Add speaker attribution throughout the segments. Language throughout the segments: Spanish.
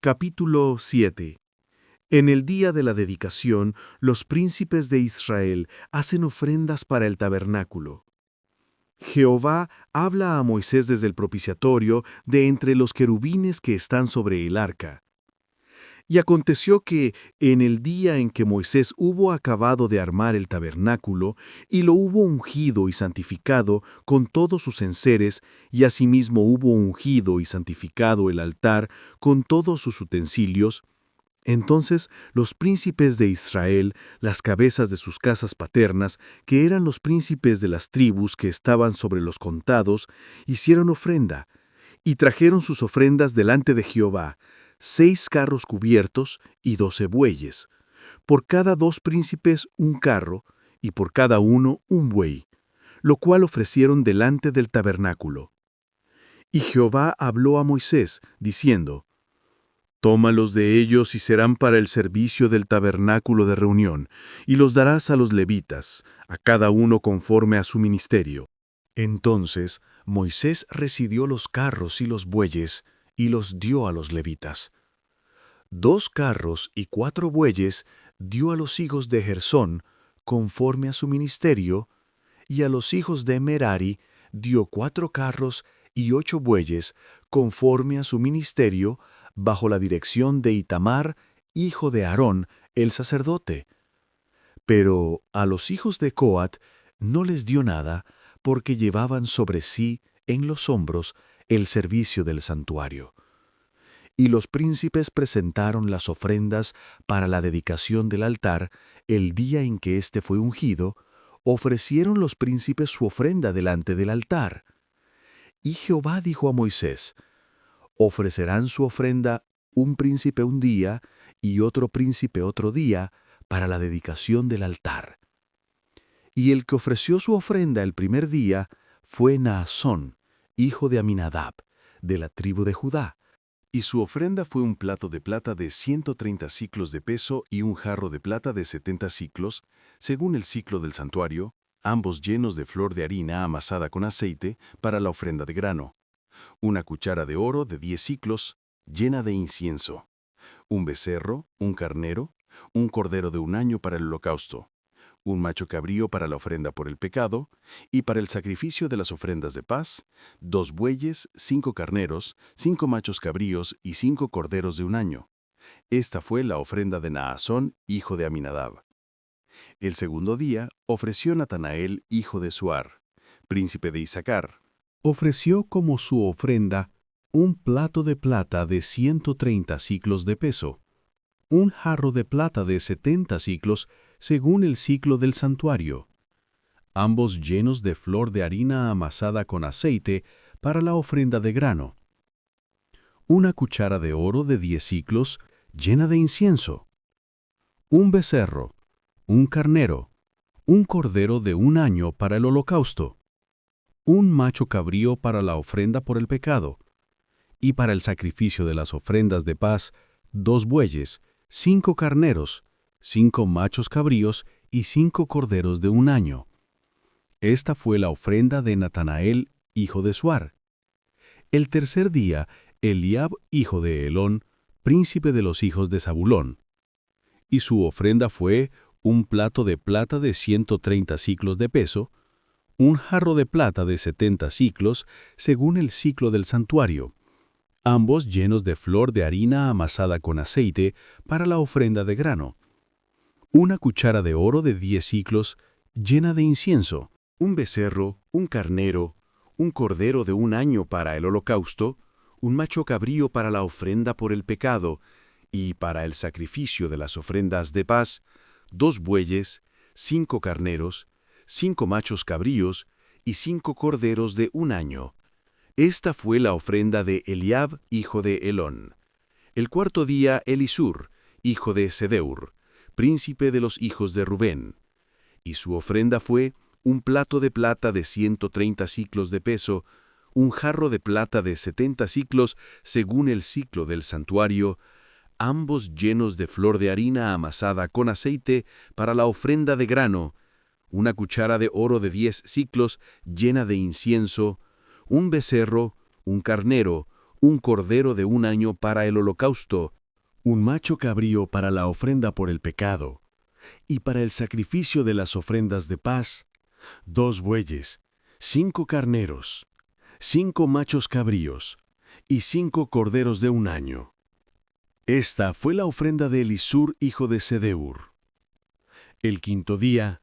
Speaker 1: Capítulo 7. En el día de la dedicación, los príncipes de Israel hacen ofrendas para el tabernáculo. Jehová habla a Moisés desde el propiciatorio de entre los querubines que están sobre el arca. Y aconteció que, en el día en que Moisés hubo acabado de armar el tabernáculo, y lo hubo ungido y santificado con todos sus enseres, y asimismo hubo ungido y santificado el altar con todos sus utensilios, entonces los príncipes de Israel, las cabezas de sus casas paternas, que eran los príncipes de las tribus que estaban sobre los contados, hicieron ofrenda, y trajeron sus ofrendas delante de Jehová, 6 carros cubiertos y 12 bueyes, por cada 2 príncipes un carro, y por cada uno un buey, lo cual ofrecieron delante del tabernáculo. Y Jehová habló a Moisés, diciendo: Tómalos de ellos y serán para el servicio del tabernáculo de reunión, y los darás a los levitas, a cada uno conforme a su ministerio. Entonces Moisés recibió los carros y los bueyes, y los dio a los levitas. 2 carros y 4 bueyes dio a los hijos de Gersón, conforme a su ministerio, y a los hijos de Merari dio 4 carros y 8 bueyes, conforme a su ministerio, bajo la dirección de Itamar, hijo de Aarón, el sacerdote. Pero a los hijos de Coat no les dio nada, porque llevaban sobre sí, en los hombros, el servicio del santuario. Y los príncipes presentaron las ofrendas para la dedicación del altar el día en que éste fue ungido, ofrecieron los príncipes su ofrenda delante del altar. Y Jehová dijo a Moisés: ofrecerán su ofrenda un príncipe un día y otro príncipe otro día para la dedicación del altar. Y el que ofreció su ofrenda el primer día fue Naasón, hijo de Aminadab, de la tribu de Judá. Y su ofrenda fue un plato de plata de 130 siclos de peso y un jarro de plata de 70 siclos, según el siclo del santuario, ambos llenos de flor de harina amasada con aceite para la ofrenda de grano. Una cuchara de oro de 10 siclos, llena de incienso. Un becerro, un carnero, un cordero de un año para el holocausto. Un macho cabrío para la ofrenda por el pecado, y para el sacrificio de las ofrendas de paz, 2 bueyes, 5 carneros, 5 machos cabríos y 5 corderos de un año. Esta fue la ofrenda de Naasón, hijo de Aminadab. El segundo día ofreció Natanael, hijo de Suar, príncipe de Isacar. Ofreció como su ofrenda un plato de plata de 130 siclos de peso, un jarro de plata de 70 siclos, según el siclo del santuario, ambos llenos de flor de harina amasada con aceite para la ofrenda de grano. Una cuchara de oro de 10 siclos, llena de incienso. Un becerro, un carnero, un cordero de un año para el holocausto. Un macho cabrío para la ofrenda por el pecado. Y para el sacrificio de las ofrendas de paz, 2 bueyes, 5 carneros, 5 machos cabríos y 5 corderos de un año. Esta fue la ofrenda de Natanael, hijo de Suar. El tercer día, Eliab, hijo de Helón, príncipe de los hijos de Zabulón. Y su ofrenda fue un plato de plata de 130 siclos de peso, un jarro de plata de 70 siclos, según el siclo del santuario, ambos llenos de flor de harina amasada con aceite para la ofrenda de grano. Una cuchara de oro de 10 siclos, llena de incienso. Un becerro, un carnero, un cordero de un año para el holocausto, un macho cabrío para la ofrenda por el pecado, y para el sacrificio de las ofrendas de paz, 2 bueyes, 5 carneros, 5 machos cabríos y 5 corderos de un año. Esta fue la ofrenda de Eliab, hijo de Helón. El cuarto día, Elisur, hijo de Sedeur, príncipe de los hijos de Rubén. Y su ofrenda fue un plato de plata de 130 siclos de peso, un jarro de plata de 70 siclos, según el siclo del santuario, ambos llenos de flor de harina amasada con aceite para la ofrenda de grano, una cuchara de oro de 10 siclos, llena de incienso, un becerro, un carnero, un cordero de un año para el holocausto, un macho cabrío para la ofrenda por el pecado, y para el sacrificio de las ofrendas de paz, 2 bueyes, 5 carneros, 5 machos cabríos, y 5 corderos de un año. Esta fue la ofrenda de Elisur, hijo de Sedeur. El quinto día,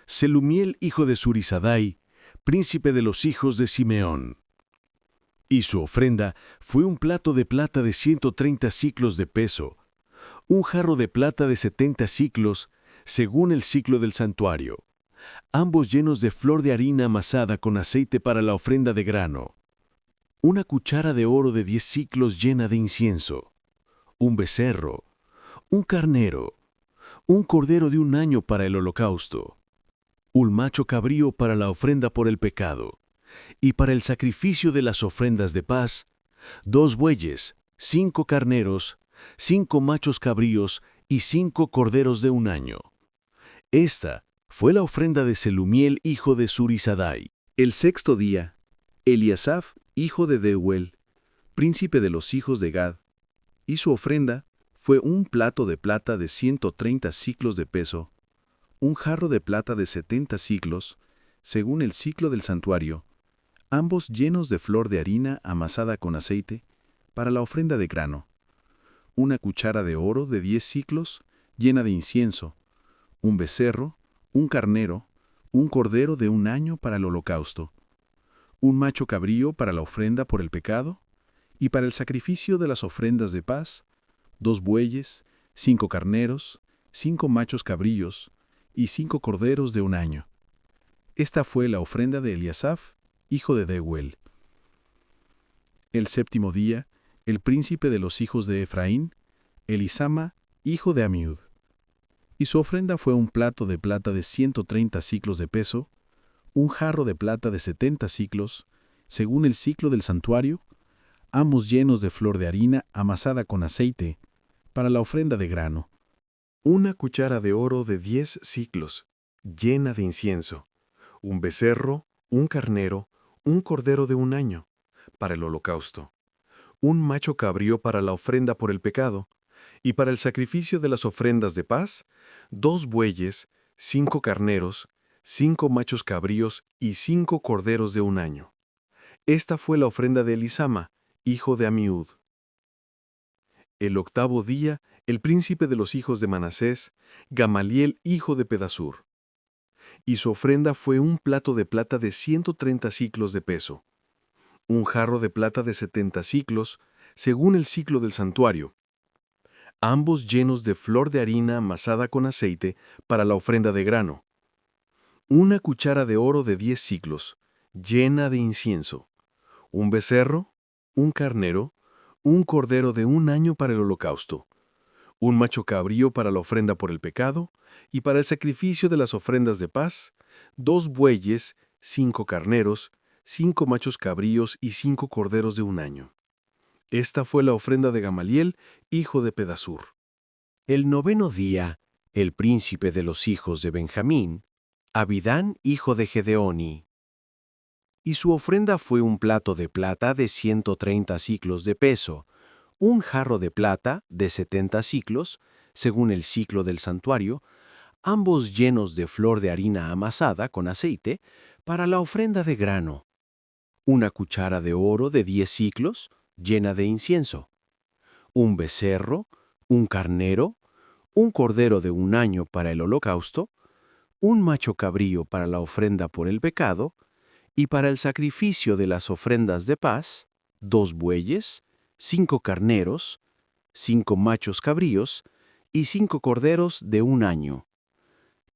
Speaker 1: Selumiel, hijo de Zurisadai, príncipe de los hijos de Simeón. Y su ofrenda fue un plato de plata de 130 siclos de peso, un jarro de plata de 70 siclos, según el siclo del santuario, ambos llenos de flor de harina amasada con aceite para la ofrenda de grano, una cuchara de oro de 10 siclos llena de incienso, un becerro, un carnero, un cordero de un año para el holocausto, un macho cabrío para la ofrenda por el pecado, y para el sacrificio de las ofrendas de paz, 2 bueyes, 5 carneros, 5 machos cabríos y 5 corderos de un año. Esta fue la ofrenda de Selumiel, hijo de Zurisadai. El sexto día, Eliasaf, hijo de Deuel, príncipe de los hijos de Gad, y su ofrenda fue un plato de plata de 130 siclos de peso, un jarro de plata de 70 siclos, según el siclo del santuario, ambos llenos de flor de harina amasada con aceite, para la ofrenda de grano, una cuchara de oro de 10 siclos, llena de incienso, un becerro, un carnero, un cordero de un año para el holocausto, un macho cabrío para la ofrenda por el pecado, y para el sacrificio de las ofrendas de paz, 2 bueyes, 5 carneros, 5 machos cabríos, y 5 corderos de un año. Esta fue la ofrenda de Eliasaf, hijo de Deuel. El séptimo día, el príncipe de los hijos de Efraín, Elisama, hijo de Amiud. Y su ofrenda fue un plato de plata de 130 siclos de peso, un jarro de plata de 70 siclos, según el siclo del santuario, ambos llenos de flor de harina amasada con aceite, para la ofrenda de grano, una cuchara de oro de 10 siclos, llena de incienso, un becerro, un carnero, un cordero de un año, para el holocausto, un macho cabrío para la ofrenda por el pecado, y para el sacrificio de las ofrendas de paz, 2 bueyes, 5 carneros, 5 machos cabríos y 5 corderos de un año. Esta fue la ofrenda de Elisama, hijo de Amiud. El octavo día, el príncipe de los hijos de Manasés, Gamaliel, hijo de Pedasur. Y su ofrenda fue un plato de plata de 130 siclos de peso, un jarro de plata de 70 siclos, según el siclo del santuario, ambos llenos de flor de harina amasada con aceite para la ofrenda de grano, una cuchara de oro de 10 siclos, llena de incienso, un becerro, un carnero, un cordero de un año para el holocausto, un macho cabrío para la ofrenda por el pecado, y para el sacrificio de las ofrendas de paz, 2 bueyes, 5 carneros, 5 machos cabríos y 5 corderos de un año. Esta fue la ofrenda de Gamaliel, hijo de Pedasur.
Speaker 2: El noveno día, el príncipe de los hijos de Benjamín, Abidán, hijo de Gedeoni. Y su ofrenda fue un plato de plata de 130 siclos de peso, un jarro de plata de 70 siclos, según el siclo del santuario, ambos llenos de flor de harina amasada con aceite, para la ofrenda de grano, una cuchara de oro de 10 siclos, llena de incienso, un becerro, un carnero, un cordero de un año para el holocausto, un macho cabrío para la ofrenda por el pecado, y para el sacrificio de las ofrendas de paz, 2 bueyes, 5 carneros, 5 machos cabríos y 5 corderos de un año.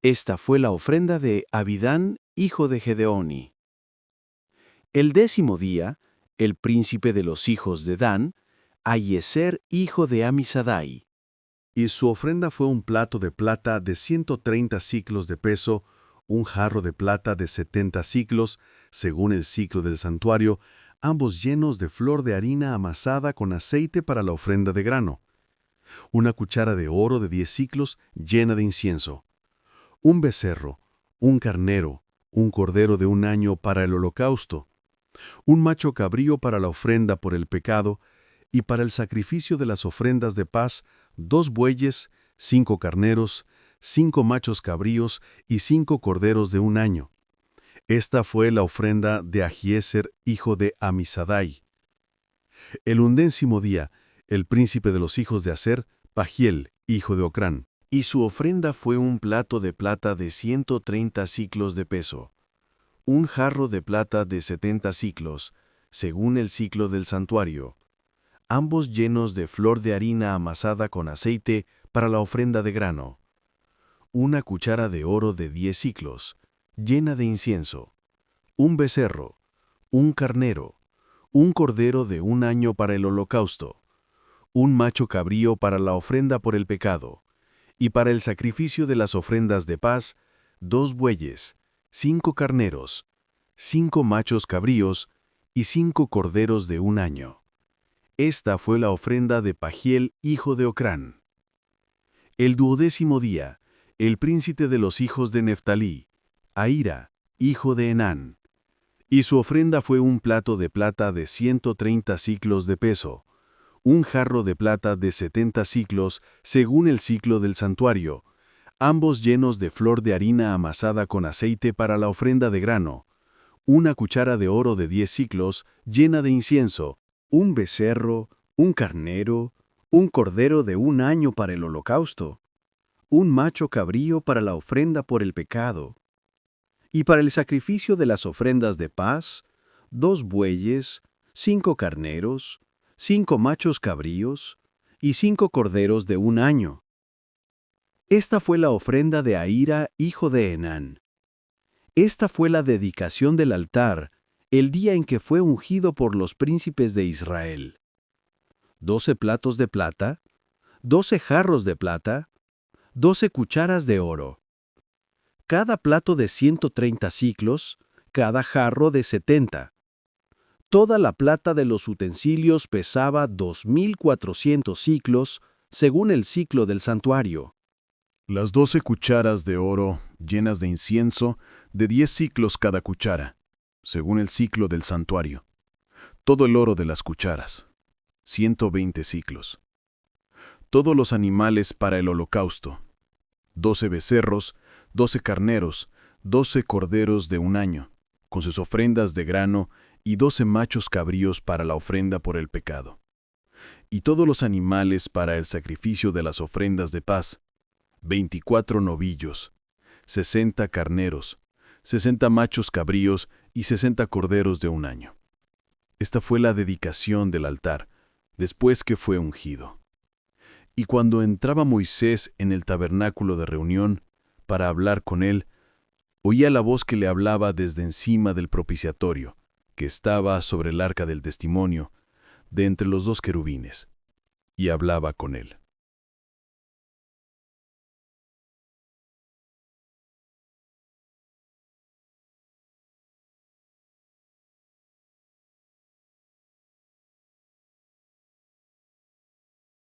Speaker 2: Esta fue la ofrenda de Abidán, hijo de Gedeoni. El décimo día, el príncipe de los hijos de Dan, Ahiezer, hijo de Amisadai.
Speaker 1: Y su ofrenda fue un plato de plata de 130 siclos de peso, un jarro de plata de 70 siclos, según el siclo del santuario, ambos llenos de flor de harina amasada con aceite para la ofrenda de grano, una cuchara de oro de 10 siclos llena de incienso, un becerro, un carnero, un cordero de un año para el holocausto, un macho cabrío para la ofrenda por el pecado, y para el sacrificio de las ofrendas de paz, 2 bueyes, 5 carneros, 5 machos cabríos y 5 corderos de 1 año. Esta fue la ofrenda de Ahiezer, hijo de Amisadai. El 11º día, el príncipe de los hijos de Aser, Pagiel, hijo de Ocrán.
Speaker 2: Y su ofrenda fue un plato de plata de 130 siclos de peso, un jarro de plata de 70 siclos, según el siclo del santuario, ambos llenos de flor de harina amasada con aceite para la ofrenda de grano, una cuchara de oro de 10 siclos, llena de incienso, un becerro, un carnero, un cordero de 1 año para el holocausto, un macho cabrío para la ofrenda por el pecado, y para el sacrificio de las ofrendas de paz, 2 bueyes, 5 carneros, 5 machos cabríos y 5 corderos de 1 año. Esta fue la ofrenda de Pagiel, hijo de Ocrán. El 12º día, el príncipe de los hijos de Neftalí, Ahira, hijo de Enán. Y su ofrenda fue un plato de plata de 130 siclos de peso, un jarro de plata de 70 siclos, según el siclo del santuario, ambos llenos de flor de harina amasada con aceite para la ofrenda de grano, una cuchara de oro de 10 siclos, llena de incienso,
Speaker 3: un becerro, un carnero, un cordero de 1 año para el holocausto, un macho cabrío para la ofrenda por el pecado, y para el sacrificio de las ofrendas de paz, 2 bueyes, 5 carneros, 5 machos cabríos y 5 corderos de 1 año. Esta fue la ofrenda de Ahira, hijo de Enán. Esta fue la dedicación del altar, el día en que fue ungido por los príncipes de Israel. 12 platos de plata, 12 jarros de plata, 12 cucharas de oro. Cada plato de 130 siclos, cada jarro de 70. Toda la plata de los utensilios pesaba 2.400 siclos, según el siclo del santuario.
Speaker 1: Las 12 cucharas de oro, llenas de incienso, de 10 siclos cada cuchara, según el siclo del santuario. Todo el oro de las cucharas, 120 siclos. Todos los animales para el holocausto, 12 becerros, 12 carneros, 12 corderos de 1 año, con sus ofrendas de grano, y 12 machos cabríos para la ofrenda por el pecado. Y todos los animales para el sacrificio de las ofrendas de paz, 24 novillos, 60 carneros, 60 machos cabríos y 60 corderos de 1 año. Esta fue la dedicación del altar, después que fue ungido. Y cuando entraba Moisés en el tabernáculo de reunión para hablar con él, oía la voz que le hablaba desde encima del propiciatorio, que estaba sobre el arca del testimonio, de entre los 2 querubines, y hablaba con él.